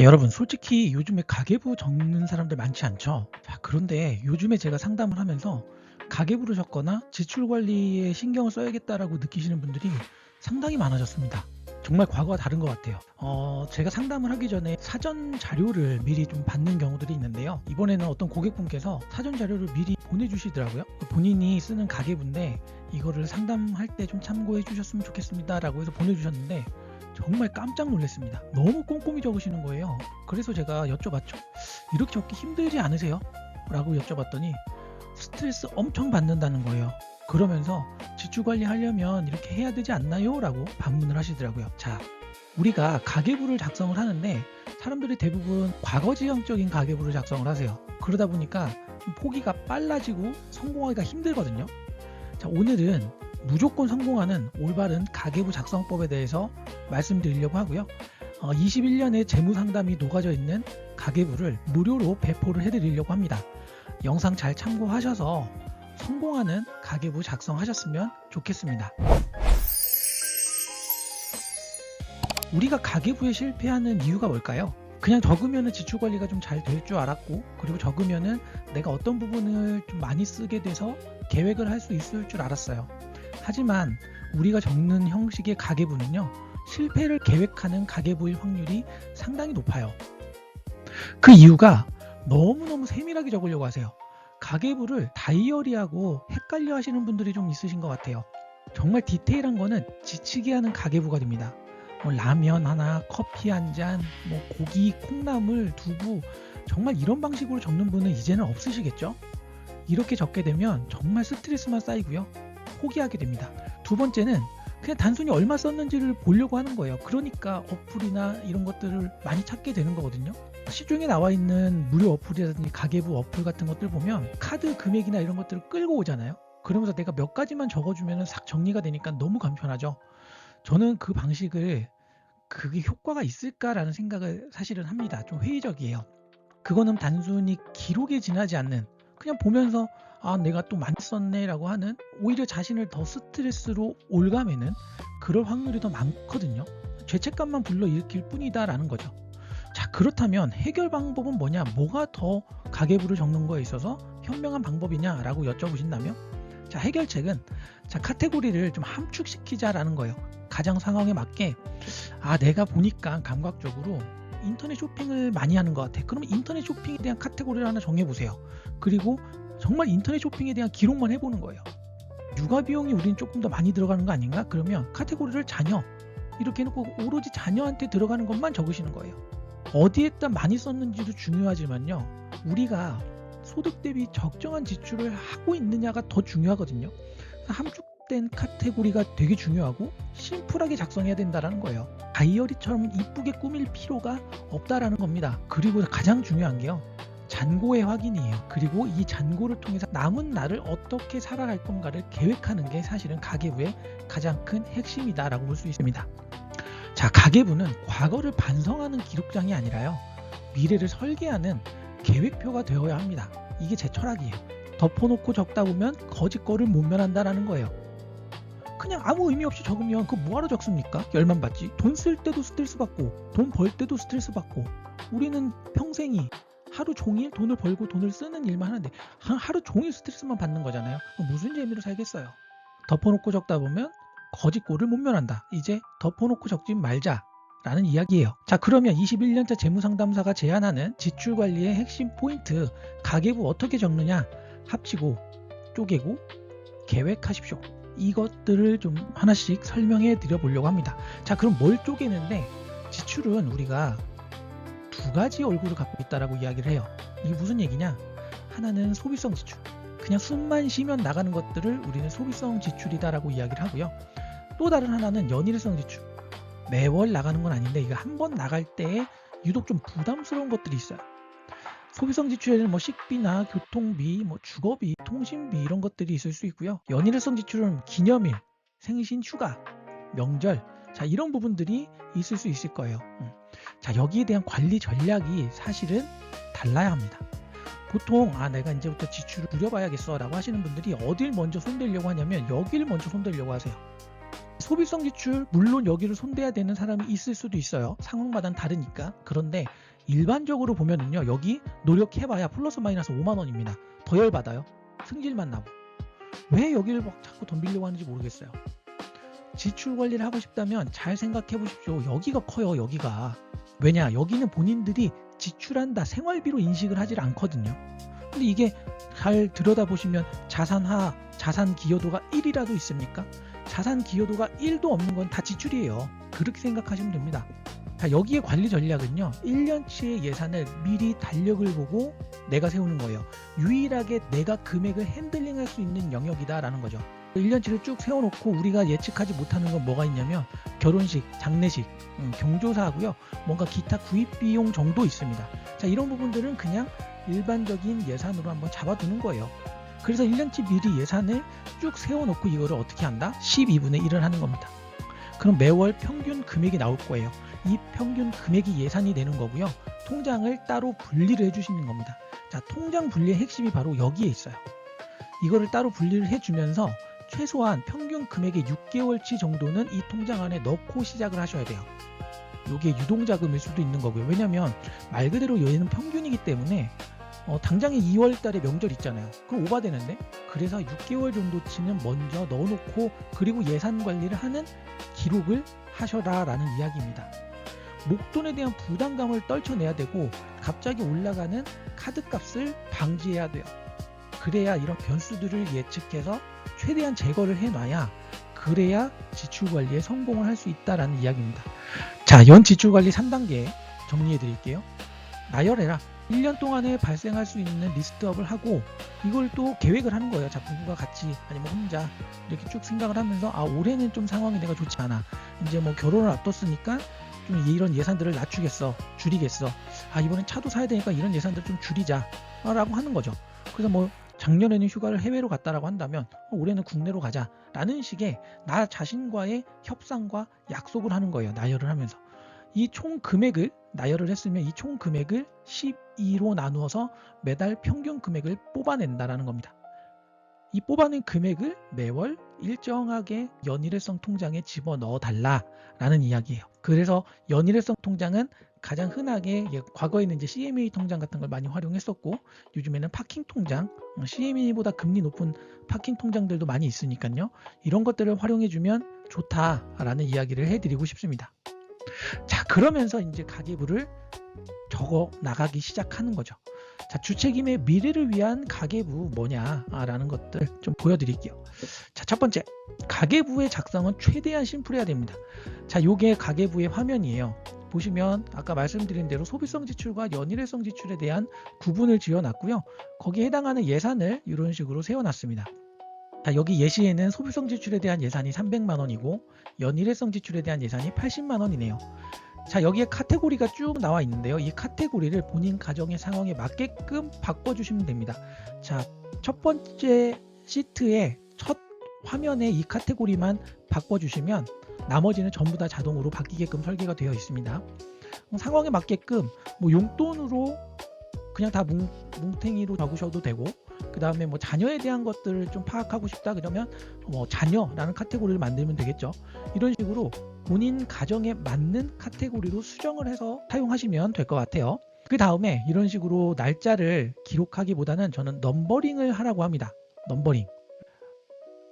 여러분, 솔직히 요즘에 가계부 적는 사람들 많지 않죠? 자, 그런데 요즘에 제가 상담을 하면서 가계부를 적거나 지출 관리에 신경을 써야겠다라고 느끼시는 분들이 상당히 많아졌습니다. 정말 과거와 다른 것 같아요. 제가 상담을 하기 전에 사전 자료를 미리 좀 받는 경우들이 있는데요. 이번에는 어떤 고객분께서 사전 자료를 미리 보내주시더라고요. 본인이 쓰는 가계부인데 이거를 상담할 때 좀 참고해 주셨으면 좋겠습니다라고 해서 보내주셨는데 정말 깜짝 놀랐습니다. 너무 꼼꼼히 적으시는 거예요. 그래서 제가 여쭤봤죠. 이렇게 적기 힘들지 않으세요? 라고 여쭤봤더니 스트레스 엄청 받는다는 거예요. 그러면서 지출 관리하려면 이렇게 해야 되지 않나요? 라고 반문을 하시더라고요. 자, 우리가 가계부를 작성을 하는데 사람들이 대부분 과거지향적인 가계부를 작성을 하세요. 그러다 보니까 좀 포기가 빨라지고 성공하기가 힘들거든요. 자, 오늘은 무조건 성공하는 올바른 가계부 작성법에 대해서 말씀드리려고 하고요. 21년의 재무 상담이 녹아져 있는 가계부를 무료로 배포를 해드리려고 합니다. 영상 잘 참고하셔서 성공하는 가계부 작성하셨으면 좋겠습니다. 우리가 가계부에 실패하는 이유가 뭘까요? 그냥 적으면 지출 관리가 좀 잘 될 줄 알았고, 그리고 적으면 내가 어떤 부분을 좀 많이 쓰게 돼서 계획을 할 수 있을 줄 알았어요. 하지만 우리가 적는 형식의 가계부는요, 실패를 계획하는 가계부일 확률이 상당히 높아요. 그 이유가 너무너무 세밀하게 적으려고 하세요. 가계부를 다이어리하고 헷갈려 하시는 분들이 좀 있으신 것 같아요. 정말 디테일한 거는 지치게 하는 가계부가 됩니다. 뭐 라면 하나, 커피 한 잔, 뭐 고기, 콩나물, 두부, 정말 이런 방식으로 적는 분은 이제는 없으시겠죠? 이렇게 적게 되면 정말 스트레스만 쌓이고요. 포기하게 됩니다. 두 번째는 그냥 단순히 얼마 썼는지를 보려고 하는 거예요. 그러니까 어플이나 이런 것들을 많이 찾게 되는 거거든요. 시중에 나와 있는 무료 어플이라든지 가계부 어플 같은 것들 보면 카드 금액이나 이런 것들을 끌고 오잖아요. 그러면서 내가 몇 가지만 적어주면 싹 정리가 되니까 너무 간편하죠. 저는 그 방식을 그게 효과가 있을까라는 생각을 사실은 합니다. 좀 회의적이에요. 그거는 단순히 기록에 지나지 않는, 그냥 보면서 아 내가 또 많이 썼네 라고 하는, 오히려 자신을 더 스트레스로 올가매는 그럴 확률이 더 많거든요. 죄책감만 불러일으킬 뿐이다 라는 거죠. 자, 그렇다면 해결 방법은 뭐냐, 뭐가 더 가계부를 적는 거에 있어서 현명한 방법이냐 라고 여쭤보신다면, 자, 해결책은 자 카테고리를 좀 함축시키자라는 거예요. 가정 상황에 맞게, 아 내가 보니까 감각적으로 인터넷 쇼핑을 많이 하는 것 같아. 그럼 인터넷 쇼핑에 대한 카테고리를 하나 정해보세요. 그리고 정말 인터넷 쇼핑에 대한 기록만 해보는 거예요. 육아 비용이 우린 조금 더 많이 들어가는 거 아닌가? 그러면 카테고리를 자녀 이렇게 해놓고 오로지 자녀한테 들어가는 것만 적으시는 거예요. 어디에다 많이 썼는지도 중요하지만요, 우리가 소득 대비 적정한 지출을 하고 있느냐가 더 중요하거든요. 함축된 카테고리가 되게 중요하고 심플하게 작성해야 된다는 거예요. 다이어리처럼 이쁘게 꾸밀 필요가 없다라는 겁니다. 그리고 가장 중요한 게요, 잔고의 확인이에요. 그리고 이 잔고를 통해서 남은 날을 어떻게 살아갈 건가를 계획하는 게 사실은 가계부의 가장 큰 핵심이다라고 볼 수 있습니다. 자, 가계부는 과거를 반성하는 기록장이 아니라요, 미래를 설계하는 계획표가 되어야 합니다. 이게 제 철학이에요. 덮어놓고 적다 보면 거짓거를 못 면한다라는 거예요. 그냥 아무 의미 없이 적으면 그거 뭐하러 적습니까? 열만 받지. 돈 쓸 때도 스트레스 받고 돈 벌 때도 스트레스 받고, 우리는 평생이 하루 종일 돈을 벌고 돈을 쓰는 일만 하는데 하루 종일 스트레스만 받는 거잖아요. 무슨 재미로 살겠어요. 덮어놓고 적다 보면 거짓골을 못 면한다. 이제 덮어놓고 적지 말자 라는 이야기예요. 자, 그러면 21년차 재무상담사가 제안하는 지출관리의 핵심 포인트, 가계부 어떻게 적느냐, 합치고 쪼개고 계획하십시오. 이것들을 좀 하나씩 설명해 드려 보려고 합니다. 자, 그럼 뭘 쪼개는데, 지출은 우리가 두 가지 얼굴을 갖고 있다라고 이야기를 해요. 이게 무슨 얘기냐, 하나는 소비성 지출, 그냥 숨만 쉬면 나가는 것들을 우리는 소비성 지출이다라고 이야기를 하고요. 또 다른 하나는 연일성 지출, 매월 나가는 건 아닌데 이거 한 번 나갈 때에 유독 좀 부담스러운 것들이 있어요. 소비성 지출에는 뭐 식비나 교통비, 뭐 주거비, 통신비 이런 것들이 있을 수 있고요. 연일성 지출은 기념일, 생신, 휴가, 명절, 자 이런 부분들이 있을 수 있을 거예요. 자, 여기에 대한 관리 전략이 사실은 달라야 합니다. 보통 내가 이제부터 지출을 줄여봐야겠어 라고 하시는 분들이 어딜 먼저 손대려고 하냐면 여기를 먼저 손대려고 하세요. 소비성 지출, 물론 여기를 손대야 되는 사람이 있을 수도 있어요. 상황마다 다르니까. 그런데 일반적으로 보면은요, 여기 노력해봐야 플러스 마이너스 5만 원입니다. 더 열받아요. 승질만 나고. 왜 여기를 막 자꾸 덤비려고 하는지 모르겠어요. 지출 관리를 하고 싶다면 잘 생각해 보십시오. 여기가 커요, 여기가. 왜냐, 여기는 본인들이 지출한다, 생활비로 인식을 하질 않거든요. 근데 이게 잘 들여다보시면 자산하, 자산 기여도가 1이라도 있습니까? 자산 기여도가 1도 없는 건 다 지출이에요. 그렇게 생각하시면 됩니다. 자, 여기에 관리 전략은요, 1년치의 예산을 미리 달력을 보고 내가 세우는 거예요. 유일하게 내가 금액을 핸들링할 수 있는 영역이다라는 거죠. 1년치를 쭉 세워놓고 우리가 예측하지 못하는 건 뭐가 있냐면 결혼식, 장례식, 경조사하고요, 뭔가 기타 구입 비용 정도 있습니다. 자, 이런 부분들은 그냥 일반적인 예산으로 한번 잡아두는 거예요. 그래서 1년치 미리 예산을 쭉 세워놓고 이거를 어떻게 한다? 12분의 1을 하는 겁니다. 그럼 매월 평균 금액이 나올 거예요. 이 평균 금액이 예산이 되는 거고요. 통장을 따로 분리를 해주시는 겁니다. 자, 통장 분리의 핵심이 바로 여기에 있어요. 이거를 따로 분리를 해주면서 최소한 평균 금액의 6개월치 정도는 이 통장 안에 넣고 시작을 하셔야 돼요. 이게 유동자금일 수도 있는 거고요. 왜냐면 말 그대로 얘는 평균이기 때문에 당장에 2월 달에 명절 있잖아요. 그럼 오바되는데? 그래서 6개월 정도치는 먼저 넣어놓고 그리고 예산 관리를 하는 기록을 하셔라 라는 이야기입니다. 목돈에 대한 부담감을 떨쳐내야 되고 갑자기 올라가는 카드값을 방지해야 돼요. 그래야 이런 변수들을 예측해서 최대한 제거를 해놔야 그래야 지출관리에 성공을 할 수 있다라는 이야기입니다. 자, 연 지출관리 3단계 정리해 드릴게요. 나열해라. 1년 동안에 발생할 수 있는 리스트업을 하고 이걸 또 계획을 하는 거예요. 자, 부부가 같이 아니면 혼자 이렇게 쭉 생각을 하면서 올해는 좀 상황이 내가 좋지 않아. 이제 뭐 결혼을 앞뒀으니까 좀 이런 예산들을 낮추겠어. 줄이겠어. 이번엔 차도 사야 되니까 이런 예산들 좀 줄이자. 라고 하는 거죠. 그래서 뭐 작년에는 휴가를 해외로 갔다라고 한다면 올해는 국내로 가자 라는 식의 나 자신과의 협상과 약속을 하는 거예요. 나열을 하면서. 이 총 금액을 나열을 했으면 이 총 금액을 12로 나누어서 매달 평균 금액을 뽑아낸다라는 겁니다. 이 뽑아낸 금액을 매월 일정하게 연일회성 통장에 집어넣어 달라라는 이야기예요. 그래서 연일회성 통장은 가장 흔하게 과거에는 이제 CMA 통장 같은 걸 많이 활용했었고 요즘에는 파킹 통장, CMA보다 금리 높은 파킹 통장들도 많이 있으니까요. 이런 것들을 활용해주면 좋다라는 이야기를 해드리고 싶습니다. 자, 그러면서 이제 가계부를 적어 나가기 시작하는 거죠. 자, 주책임의 미래를 위한 가계부 뭐냐라는 것들 좀 보여드릴게요. 자, 첫 번째, 가계부의 작성은 최대한 심플해야 됩니다. 자, 요게 가계부의 화면이에요. 보시면 아까 말씀드린 대로 소비성 지출과 연일회성 지출에 대한 구분을 지어놨고요. 거기에 해당하는 예산을 이런 식으로 세워놨습니다. 자, 여기 예시에는 소비성 지출에 대한 예산이 300만 원이고 연일회성 지출에 대한 예산이 80만 원이네요. 자, 여기에 카테고리가 쭉 나와 있는데요. 이 카테고리를 본인 가정의 상황에 맞게끔 바꿔주시면 됩니다. 자, 첫 번째 시트의 첫 화면에 이 카테고리만 바꿔주시면 나머지는 전부 다 자동으로 바뀌게끔 설계가 되어 있습니다. 상황에 맞게끔 뭐 용돈으로 그냥 다 뭉탱이로 적으셔도 되고, 그 다음에 뭐 자녀에 대한 것들을 좀 파악하고 싶다 그러면 뭐 자녀라는 카테고리를 만들면 되겠죠. 이런 식으로 본인 가정에 맞는 카테고리로 수정을 해서 사용하시면 될 것 같아요. 그 다음에 이런 식으로 날짜를 기록하기보다는 저는 넘버링을 하라고 합니다. 넘버링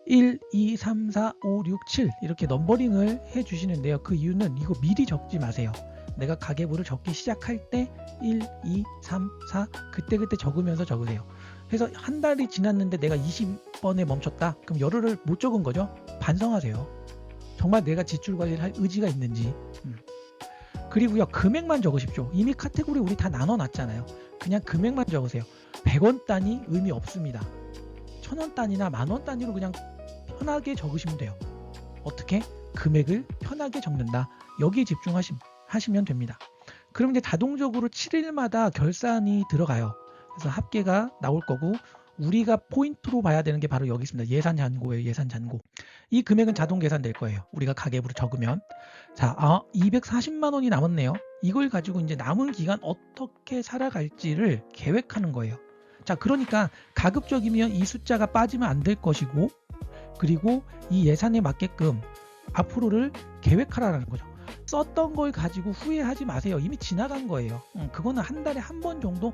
1, 2, 3, 4, 5, 6, 7 이렇게 넘버링을 해 주시는데요. 그 이유는 이거 미리 적지 마세요. 내가 가계부를 적기 시작할 때 1, 2, 3, 4 그때 적으면서 적으세요. 그래서 한 달이 지났는데 내가 20번에 멈췄다. 그럼 열흘을 못 적은 거죠. 반성하세요. 정말 내가 지출 관리를 할 의지가 있는지. 그리고요, 금액만 적으십시오. 이미 카테고리 우리 다 나눠놨잖아요. 그냥 금액만 적으세요. 100원 단위 의미 없습니다. 1000원 단위나 만원 단위로 그냥 편하게 적으시면 돼요. 어떻게? 금액을 편하게 적는다. 여기에 집중하시면 됩니다. 그럼 이제 자동적으로 7일마다 결산이 들어가요. 그래서 합계가 나올 거고, 우리가 포인트로 봐야 되는 게 바로 여기 있습니다. 예산 잔고예요. 예산 잔고. 이 금액은 자동 계산될 거예요. 우리가 가계부를 적으면. 자, 240만 원이 남았네요. 이걸 가지고 이제 남은 기간 어떻게 살아갈지를 계획하는 거예요. 자, 그러니까 가급적이면 이 숫자가 빠지면 안 될 것이고, 그리고 이 예산에 맞게끔 앞으로를 계획하라는 거죠. 썼던 걸 가지고 후회하지 마세요. 이미 지나간 거예요. 그거는 한 달에 한 번 정도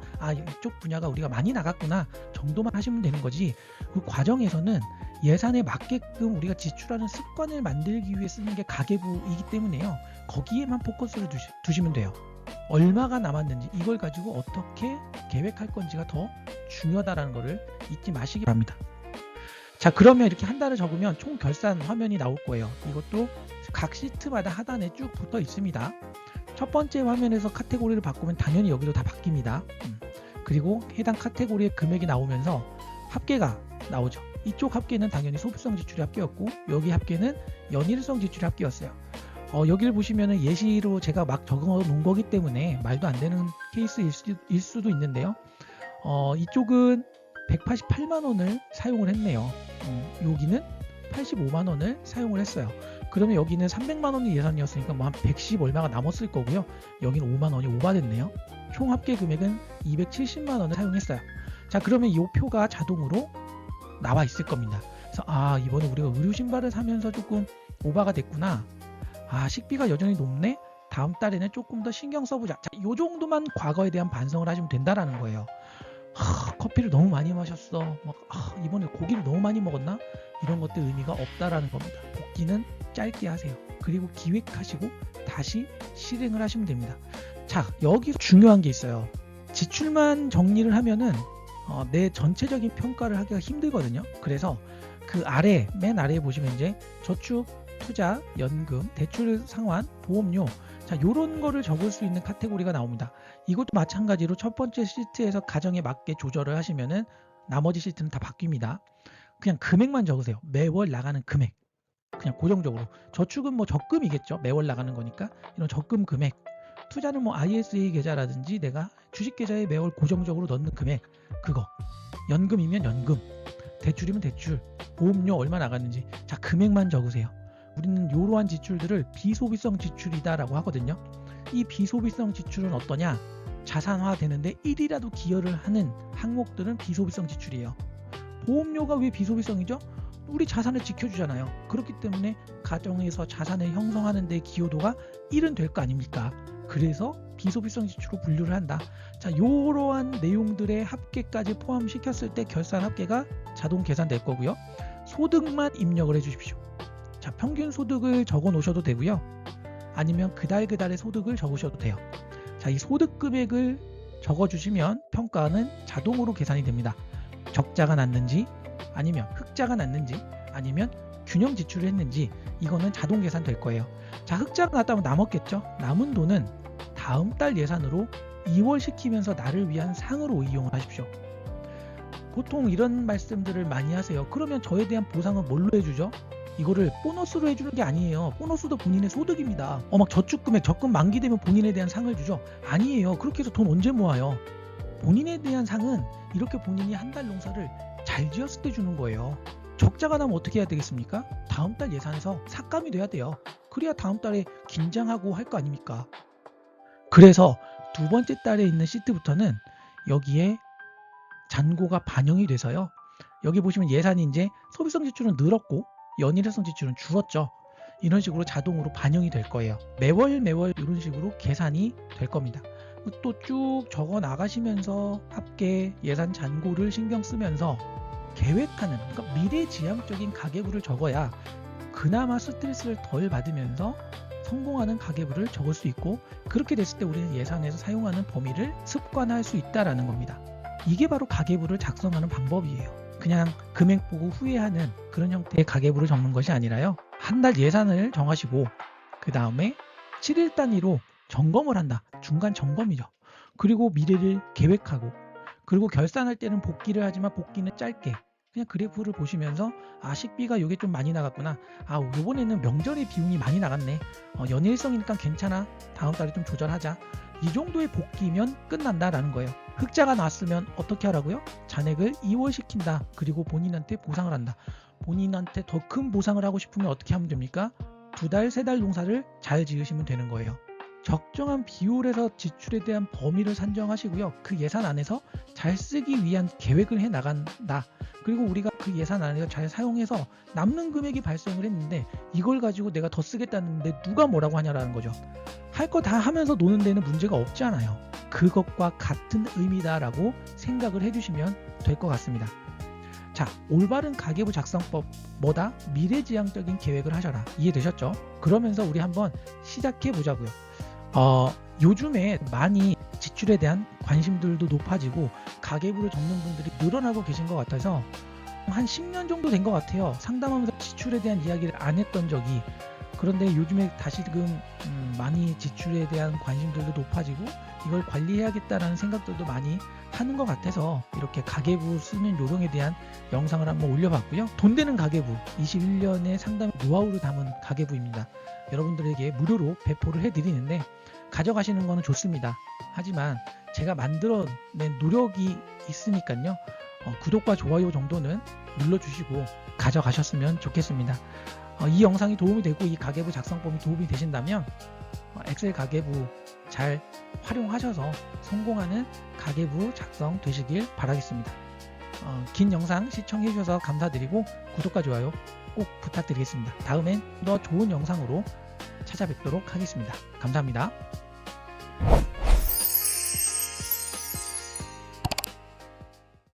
이쪽 분야가 우리가 많이 나갔구나 정도만 하시면 되는 거지, 그 과정에서는 예산에 맞게끔 우리가 지출하는 습관을 만들기 위해 쓰는 게 가계부이기 때문에요. 거기에만 포커스를 두시면 돼요. 얼마가 남았는지 이걸 가지고 어떻게 계획할 건지가 더 중요하다는 것을 잊지 마시기 바랍니다. 자, 그러면 이렇게 한 달을 적으면 총 결산 화면이 나올 거예요. 이것도 각 시트마다 하단에 쭉 붙어 있습니다. 첫 번째 화면에서 카테고리를 바꾸면 당연히 여기도 다 바뀝니다. 그리고 해당 카테고리의 금액이 나오면서 합계가 나오죠. 이쪽 합계는 당연히 소비성 지출이 합계였고, 여기 합계는 연일성 지출이 합계였어요. 여기를 보시면은 예시로 제가 막 적어 놓은 거기 때문에 말도 안 되는 케이스일 수도 있는데요. 이쪽은 188만 원을 사용을 했네요. 여기는 85만 원을 사용을 했어요. 그러면 여기는 300만 원이 예산이었으니까 뭐 한 110 얼마가 남았을 거고요. 여기는 5만 원이 오바됐네요. 총 합계 금액은 270만 원을 사용했어요. 자, 그러면 이 표가 자동으로 나와 있을 겁니다. 그래서 이번에 우리가 의류 신발을 사면서 조금 오바가 됐구나. 식비가 여전히 높네. 다음 달에는 조금 더 신경 써보자. 자, 요 정도만 과거에 대한 반성을 하시면 된다라는 거예요. 커피를 너무 많이 마셨어. 이번에 고기를 너무 많이 먹었나? 이런 것들 의미가 없다라는 겁니다. 복귀는 짧게 하세요. 그리고 기획하시고 다시 실행을 하시면 됩니다. 자, 여기서 중요한 게 있어요. 지출만 정리를 하면은 내 전체적인 평가를 하기가 힘들거든요. 그래서 그 맨 아래에 보시면 이제 저축, 투자, 연금, 대출 상환, 보험료, 자, 요런 거를 적을 수 있는 카테고리가 나옵니다. 이것도 마찬가지로 첫 번째 시트에서 가정에 맞게 조절을 하시면은 나머지 시트는 다 바뀝니다. 그냥 금액만 적으세요. 매월 나가는 금액. 그냥 고정적으로. 저축은 뭐 적금이겠죠. 매월 나가는 거니까. 이런 적금 금액. 투자는 뭐 ISA 계좌라든지 내가 주식 계좌에 매월 고정적으로 넣는 금액. 그거. 연금이면 연금. 대출이면 대출. 보험료 얼마 나갔는지. 자, 금액만 적으세요. 우리는 이러한 지출들을 비소비성 지출이다라고 하거든요. 이 비소비성 지출은 어떠냐? 자산화 되는데 1이라도 기여를 하는 항목들은 비소비성 지출이에요. 보험료가 왜 비소비성이죠? 우리 자산을 지켜주잖아요. 그렇기 때문에 가정에서 자산을 형성하는 데 기여도가 1은 될 거 아닙니까? 그래서 비소비성 지출로 분류를 한다. 자, 이러한 내용들의 합계까지 포함시켰을 때 결산 합계가 자동 계산될 거고요. 소득만 입력을 해주십시오. 자, 평균 소득을 적어 놓으셔도 되고요. 아니면 그달의 소득을 적으셔도 돼요. 자, 이 소득 금액을 적어 주시면 평가는 자동으로 계산이 됩니다. 적자가 났는지, 아니면 흑자가 났는지, 아니면 균형 지출을 했는지, 이거는 자동 계산 될 거예요. 자, 흑자가 났다면 남았겠죠? 남은 돈은 다음 달 예산으로 이월시키면서 나를 위한 상으로 이용을 하십시오. 보통 이런 말씀들을 많이 하세요. 그러면 저에 대한 보상은 뭘로 해주죠? 이거를 보너스로 해주는 게 아니에요. 보너스도 본인의 소득입니다. 막 저축금액 적금 만기되면 본인에 대한 상을 주죠? 아니에요. 그렇게 해서 돈 언제 모아요? 본인에 대한 상은 이렇게 본인이 한 달 농사를 잘 지었을 때 주는 거예요. 적자가 나면 어떻게 해야 되겠습니까? 다음 달 예산에서 삭감이 돼야 돼요. 그래야 다음 달에 긴장하고 할 거 아닙니까? 그래서 두 번째 달에 있는 시트부터는 여기에 잔고가 반영이 돼서요. 여기 보시면 예산이 이제 소비성 지출은 늘었고 연일성 지출은 줄었죠. 이런 식으로 자동으로 반영이 될 거예요. 매월 이런 식으로 계산이 될 겁니다. 또 쭉 적어 나가시면서 합계 예산 잔고를 신경 쓰면서 계획하는, 그러니까 미래지향적인 가계부를 적어야 그나마 스트레스를 덜 받으면서 성공하는 가계부를 적을 수 있고, 그렇게 됐을 때 우리는 예산에서 사용하는 범위를 습관화할 수 있다라는 겁니다. 이게 바로 가계부를 작성하는 방법이에요. 그냥 금액 보고 후회하는 그런 형태의 가계부를 적는 것이 아니라요. 한 달 예산을 정하시고 그 다음에 7일 단위로 점검을 한다. 중간 점검이죠. 그리고 미래를 계획하고, 그리고 결산할 때는 복기를 하지만 복기는 짧게 그냥 그래프를 보시면서 식비가 요게 좀 많이 나갔구나. 요번에는 명절에 비용이 많이 나갔네. 연일성이니까 괜찮아. 다음 달에 좀 조절하자. 이 정도의 복기면 끝난다라는 거예요. 흑자가 났으면 어떻게 하라고요? 잔액을 이월시킨다. 그리고 본인한테 보상을 한다. 본인한테 더 큰 보상을 하고 싶으면 어떻게 하면 됩니까? 2달, 3달 농사를 잘 지으시면 되는 거예요. 적정한 비율에서 지출에 대한 범위를 산정하시고요. 그 예산 안에서 잘 쓰기 위한 계획을 해 나간다. 그리고 우리가 그 예산 안에서 잘 사용해서 남는 금액이 발생을 했는데 이걸 가지고 내가 더 쓰겠다는데 누가 뭐라고 하냐라는 거죠. 할 거 다 하면서 노는 데는 문제가 없지 않아요. 그것과 같은 의미다라고 생각을 해주시면 될 것 같습니다. 자, 올바른 가계부 작성법 뭐다? 미래지향적인 계획을 하셔라. 이해되셨죠? 그러면서 우리 한번 시작해 보자고요. 요즘에 많이 지출에 대한 관심들도 높아지고 가계부를 적는 분들이 늘어나고 계신 것 같아서 한 10년 정도 된 것 같아요. 상담하면서 지출에 대한 이야기를 안 했던 적이. 그런데 요즘에 다시금 많이 지출에 대한 관심들도 높아지고 이걸 관리해야겠다라는 생각들도 많이 하는 것 같아서 이렇게 가계부 쓰는 요령에 대한 영상을 한번 올려봤고요. 돈 되는 가계부 21년의 상담 노하우를 담은 가계부입니다. 여러분들에게 무료로 배포를 해드리는데 가져가시는 거는 좋습니다. 하지만 제가 만들어낸 노력이 있으니까요. 구독과 좋아요 정도는 눌러주시고 가져가셨으면 좋겠습니다. 이 영상이 도움이 되고 이 가계부 작성법이 도움이 되신다면 엑셀 가계부 잘 활용하셔서 성공하는 가계부 작성 되시길 바라겠습니다. 긴 영상 시청해 주셔서 감사드리고 구독과 좋아요 꼭 부탁드리겠습니다. 다음엔 더 좋은 영상으로 찾아뵙도록 하겠습니다. 감사합니다.